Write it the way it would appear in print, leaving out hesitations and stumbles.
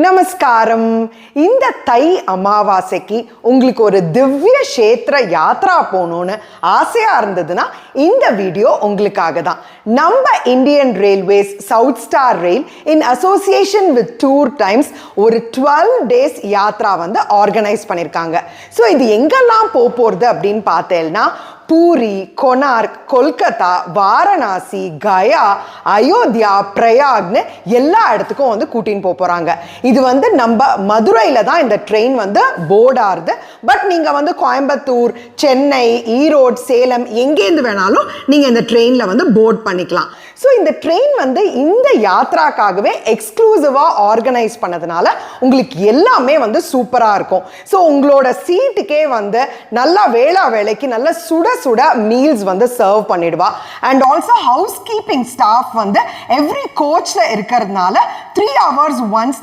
நமஸ்காரம். இந்த தை அமாவாசைக்கு உங்களுக்கு ஒரு திவ்ய கஷேத்திர யாத்ரா போகணும்னு ஆசையா இருந்ததுன்னா இந்த வீடியோ உங்களுக்காக தான். நம்ம Indian railways south star rail in association with tour times ஒரு 12 days யாத்ரா வந்து ஆர்கனைஸ் பண்ணியிருக்காங்க. ஸோ இது எங்கெல்லாம் போகிறது அப்படின்னு பார்த்தேன்னா பூரி, கொனார்க், கொல்கத்தா, வாரணாசி, கயா, அயோத்தியா, பிரயாக்னு எல்லா இடத்துக்கும் வந்து கூட்டின்னு போகிறாங்க. இது வந்து நம்ம மதுரையில் தான் இந்த ட்ரெயின் வந்து போர்டாருது. பட் நீங்கள் வந்து கோயம்புத்தூர், சென்னை, ஈரோடு, சேலம் எங்கேருந்து வேணாலும் நீங்கள் இந்த ட்ரெயினில் வந்து போர்ட் பண்ணிக்கலாம். ஸோ இந்த ட்ரெயின் வந்து இந்த யாத்ராக்காகவே எக்ஸ்க்ளூசிவாக ஆர்கனைஸ் பண்ணதுனால உங்களுக்கு எல்லாமே வந்து சூப்பராக இருக்கும். ஸோ உங்களோட சீட்டுக்கே வந்து நல்லா வேளைக்கு நல்ல சுட மீல்ஸ் வந்து சர்வ் பண்ணிடுவா. And also house keeping staff வந்து எவ்ரி கோச்ல இருக்கிறதுனால 3 hours ஒன்ஸ்